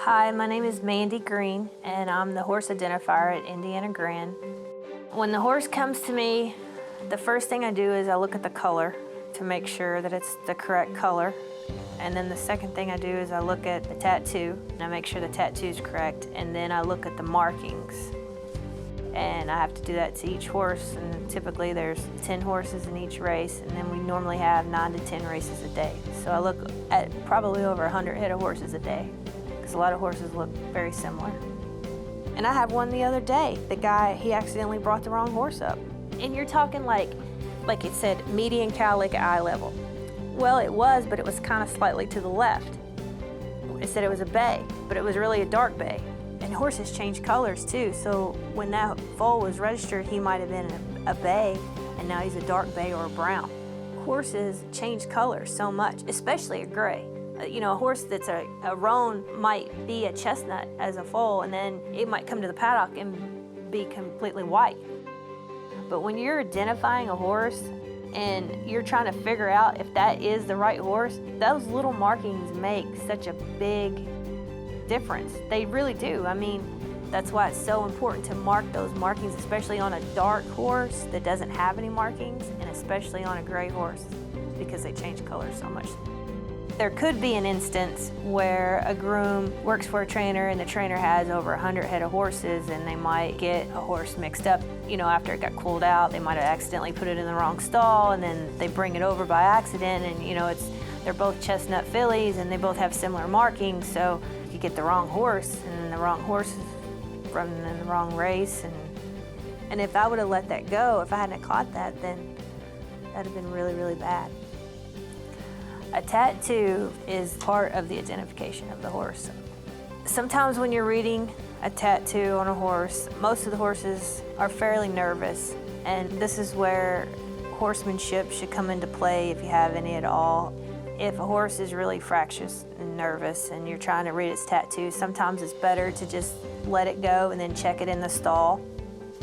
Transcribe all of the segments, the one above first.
Hi, my name is Mandy Green, and I'm the Horse Identifier at Indiana Grand. When the horse comes to me, the first thing I do is I look at the color to make sure that it's the correct color. And then the second thing I do is I look at the tattoo, and I make sure the tattoo is correct. And then I look at the markings. And I have to do that to each horse, and typically there's 10 horses in each race, and then we normally have 9 to 10 races a day. So I look at probably over 100 head of horses a day, because a lot of horses look very similar. And I had one the other day. The guy, he accidentally brought the wrong horse up. And you're talking like it said median cowlick eye level. Well, it was, but it was kind of slightly to the left. It said it was a bay, but it was really a dark bay. And horses change colors too, so when that foal was registered, he might have been a bay, and now he's a dark bay or a brown. Horses change colors so much, especially a gray. You know, a horse that's a roan might be a chestnut as a foal, and then it might come to the paddock and be completely white. But when you're identifying a horse and you're trying to figure out if that is the right horse, those little markings make such a big difference. They really do. I mean, that's why it's so important to mark those markings, especially on a dark horse that doesn't have any markings, and especially on a gray horse, because they change color so much. There could be an instance where a groom works for a trainer and the trainer has over 100 head of horses, and they might get a horse mixed up. You know, after it got cooled out, they might have accidentally put it in the wrong stall, and then they bring it over by accident, and you know, they're both chestnut fillies and they both have similar markings, so you get the wrong horse, and the wrong horse is running in the wrong race. And if I would have let that go, if I hadn't caught that, then that'd have been really, really bad. A tattoo is part of the identification of the horse. Sometimes when you're reading a tattoo on a horse, most of the horses are fairly nervous, and this is where horsemanship should come into play if you have any at all. If a horse is really fractious and nervous and you're trying to read its tattoo, sometimes it's better to just let it go and then check it in the stall,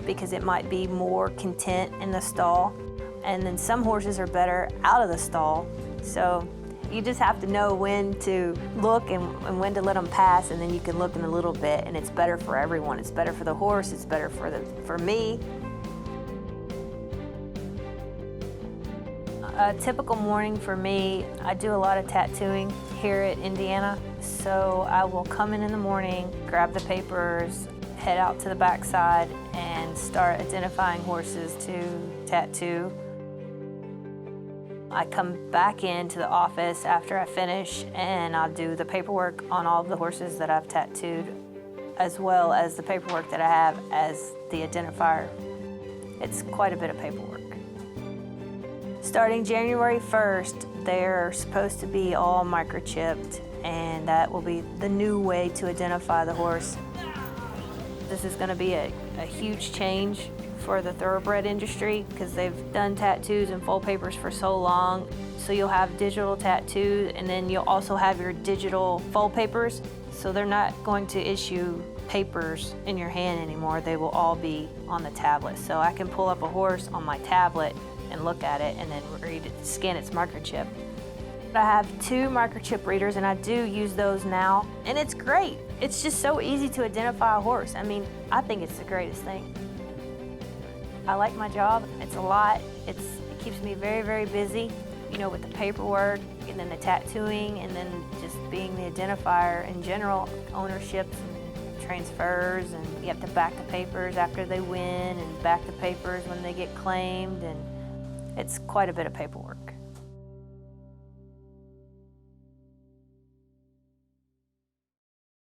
because it might be more content in the stall. And then some horses are better out of the stall. So you just have to know when to look and when to let them pass, and then you can look in a little bit, and it's better for everyone. It's better for the horse, it's better for me. A typical morning for me, I do a lot of tattooing here at Indiana. So I will come in the morning, grab the papers, head out to the backside, and start identifying horses to tattoo. I come back into the office after I finish, and I'll do the paperwork on all of the horses that I've tattooed, as well as the paperwork that I have as the identifier. It's quite a bit of paperwork. Starting January 1st, they're supposed to be all microchipped, and that will be the new way to identify the horse. This is going to be a huge change for the thoroughbred industry, because they've done tattoos and full papers for so long. So you'll have digital tattoos, and then you'll also have your digital full papers. So they're not going to issue papers in your hand anymore. They will all be on the tablet. So I can pull up a horse on my tablet and look at it and then read it, scan its microchip. I have 2 microchip readers, and I do use those now, and it's great. It's just so easy to identify a horse. I mean, I think it's the greatest thing. I like my job. It's a lot. It keeps me very, very busy, you know, with the paperwork and then the tattooing, and then just being the identifier in general, ownerships and transfers, and you have to back the papers after they win and back the papers when they get claimed, and it's quite a bit of paperwork.